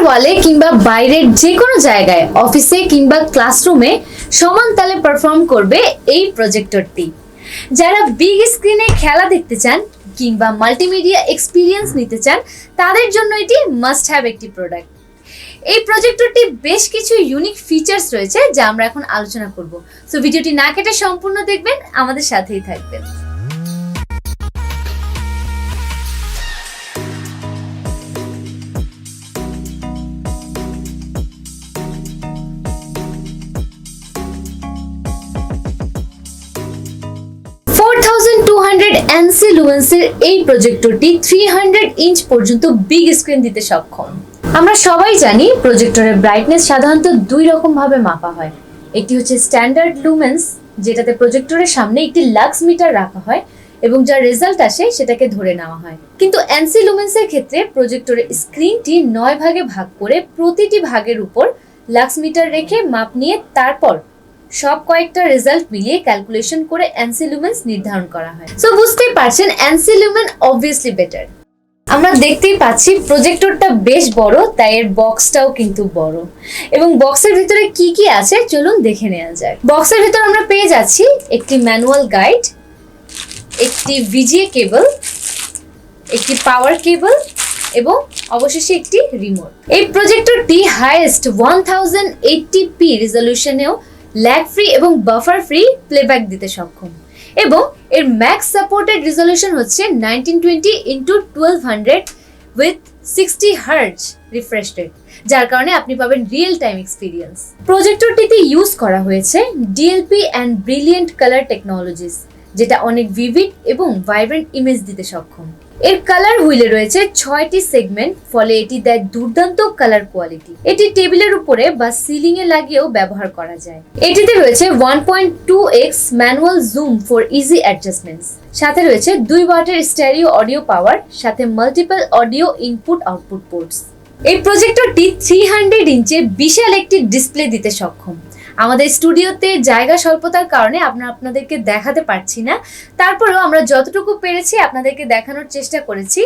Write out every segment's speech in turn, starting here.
ওয়ালে কিংবা বাইরের যে কোনো জায়গায়, অফিসে কিংবা ক্লাসরুমে সমান তালে পারফর্ম করবে এই প্রজেক্টরটি। যারা বিগ স্ক্রিনে খেলা দেখতে চান কিংবা মাল্টিমিডিয়া এক্সপিরিয়েন্স নিতে চান, তাদের জন্য এটি মাস্ট হ্যাভ একটি প্রোডাক্ট। এই প্রজেক্টরটি বেশ কিছু ইউনিক ফিচার্স রয়েছে যা আমরা এখন আলোচনা করব। সো ভিডিওটি না কেটে সম্পূর্ণ দেখবেন, আমাদের সাথেই থাকবেন। ANSI Lumens এর এই প্রজেক্টরটি 300 ইঞ্চ পর্যন্ত বিগ স্ক্রিন দিতে সক্ষম। আমরা সবাই জানি প্রজেক্টরের ব্রাইটনেস সাধারণত দুই রকম ভাবে মাপা হয়। একটি হচ্ছে স্ট্যান্ডার্ড লুমেন্স, যেটাতে প্রজেক্টরের সামনে একটি লাক্স মিটার রাখা হয় এবং যার রেজাল্ট আসে সেটাকে ধরে নেওয়া হয়। কিন্তু ANSI Lumens এর ক্ষেত্রে প্রজেক্টরের স্ক্রিনটি 9 ভাগে ভাগ করে প্রতিটি ভাগের উপর লাক্স মিটার রেখে মাপ নিয়ে তারপর সব কয়েকটা রেজাল্ট মিলিয়ে ক্যালকুলেশন করে ANSI Lumens নির্ধারণ করা হয়। সো বুঝতেই পারছেন ANSI Lumens অবভিয়াসলি বেটার। আমরা দেখতেই পাচ্ছি প্রজেক্টরটা বেশ বড়, তাই এর বক্সটাও কিন্তু বড়। এবং বক্সের ভিতরে কি কি আছে চলুন দেখে নেওয়া যাক। বক্সের ভিতর আমরা পেয়ে যাচ্ছি একটি ম্যানুয়াল গাইড, একটি VGA কেবল, একটি পাওয়ার কেবল এবং অবশেষে একটি রিমোট। এই প্রজেক্টরটি হাইয়েস্ট 1080p রেজলিউশনেও ল্যাগ ফ্রি এবং বাফার ফ্রি প্লেব্যাক দিতে সক্ষম এবং এর ম্যাক্স সাপোর্টেড রেজলিউশন হচ্ছে 1920x1200 with 60 hertz refresh rate, যার কারণে আপনি পাবেন রিয়েল টাইম এক্সপিরিয়েন্স। প্রজেক্টরটিতে ইউজ করা হয়েছে DLP and brilliant colour technologies, যেটা অনেক ভিভিড এবং ভাইব্রেন্ট ইমেজ দিতে সক্ষম। এর কালার হুইলে রয়েছে 6টি সেগমেন্ট, ফলে এটি দেয় দুর্দান্ত কালার কোয়ালিটি। এটি টেবিলের উপরে বা সিলিং এ লাগিয়েও ব্যবহার করা যায়। এটিতে রয়েছে 1.2x manual zoom for easy অ্যাডজাস্টমেন্টস, সাথে রয়েছে 2 ওয়াটের স্টেরিও অডিও পাওয়ার, সাথে multiple audio input output ports. এই প্রজেক্টরটি 300 ইঞ্চের বিশাল একটি ডিসপ্লে দিতে সক্ষম। আমাদের স্টুডিওতে জায়গা স্বল্পতার কারণে আপনাদেরকে দেখাতে পারছি না, তারপরেও আমরা যতটুকু পেরেছি আপনাদেরকে দেখানোর চেষ্টা করেছি।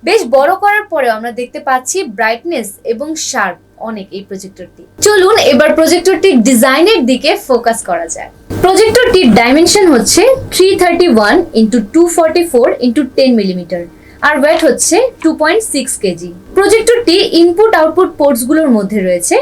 বেশ বড় করার পরেও আমরা দেখতে পাচ্ছি ব্রাইটনেস এবং শার্প অনেক এই প্রজেক্টরটি। চলুন এবার প্রজেক্টরটির ডিজাইনের দিকে ফোকাস করা যায়। প্রজেক্টরটির ডাইমেনশন হচ্ছে 331x244x10 মিলিমিটার আর ওয়েট হচ্ছে 2.6 কেজি। প্রজেক্টরটি ইনপুট আউটপুট পোর্টসগুলোর মধ্যে রয়েছে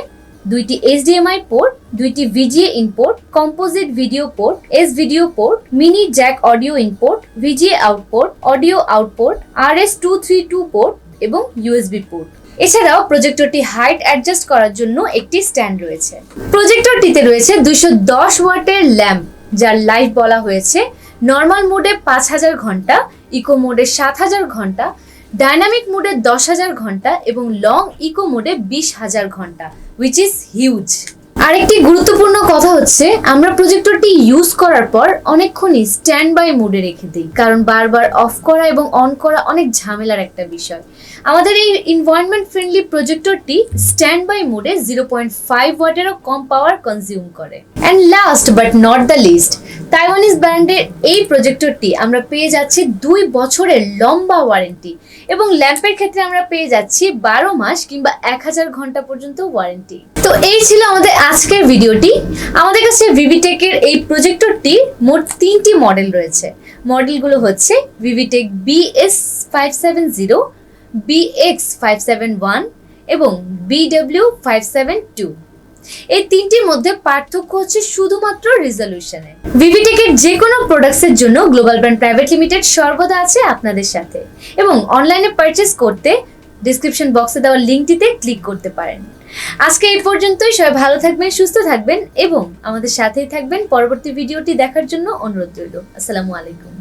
2টি HDMI পোর্ট, 2টি VGA input, composite video port, S video port, mini Jack audio input, VGA output, audio output, RS232 port এবং USB পোর্ট। এছাড়াও প্রজেক্টরটি হাইট অ্যাডজাস্ট করার জন্য একটি স্ট্যান্ড রয়েছে। প্রজেক্টরটিতে রয়েছে 210 ওয়াটের ল্যাম্প, যার লাইফ বলা হয়েছে নর্মাল মোডে 5000 ঘন্টা, ইকো মোডে 7000 ঘন্টা, ডাইনামিক মোডে 10000 ঘন্টা এবং লং ইকো মোডে 20000 ঘন্টা, which is huge। আরেকটি গুরুত্বপূর্ণ কথা হচ্ছে আমরা প্রজেক্টরটি ইউজ করার পর অনেকক্ষণই স্ট্যান্ড বাই মোডে রেখে দিই, কারণ বারবার অফ করা এবং অন করা অনেক ঝামেলার একটা বিষয়। আমাদের এই এনভায়রনমেন্ট ফ্রেন্ডলি প্রজেক্টরটি স্ট্যান্ড বাই মোডে 0.5 ওয়াটেরও কম পাওয়ার কনজিউম করে। And last but not the least, Taiwanese ব্র্যান্ডের এই প্রজেক্টরটি আমরা পেয়ে যাচ্ছি 2 বছরের লম্বা ওয়ারেন্টি এবং ল্যাম্পের ক্ষেত্রে আমরা পেয়ে যাচ্ছি 12 মাস কিংবা 1000 ঘন্টা পর্যন্ত ওয়ারেন্টি। তো এই ছিল আমাদের আজকের ভিডিওটি। আমাদের কাছে ভিভিটেকের এই প্রজেক্টরটি মোট 3টি মডেল রয়েছে। মডেলগুলো হচ্ছে ভিভিটেক BX570, BX571 এবং BW572। এই তিনটির মধ্যে পার্থক্য হচ্ছে শুধুমাত্র রেজলিউশনে। ভিভিটেকের যে কোনো প্রোডাক্টসের জন্য গ্লোবাল ব্র্যান্ড প্রাইভেট লিমিটেড সর্বদা আছে আপনাদের সাথে এবং অনলাইনে পারচেজ করতে ডেসক্রিপশন বক্সে দেওয়া লিঙ্কটিতে ক্লিক করতে পারেন। আজকে এই পর্যন্তই। সবাই ভালো থাকবেন, সুস্থ থাকবেন এবং আমাদের সাথেই থাকবেন। পরবর্তী ভিডিওটি দেখার জন্য অনুরোধ রইল। আসসালামু আলাইকুম।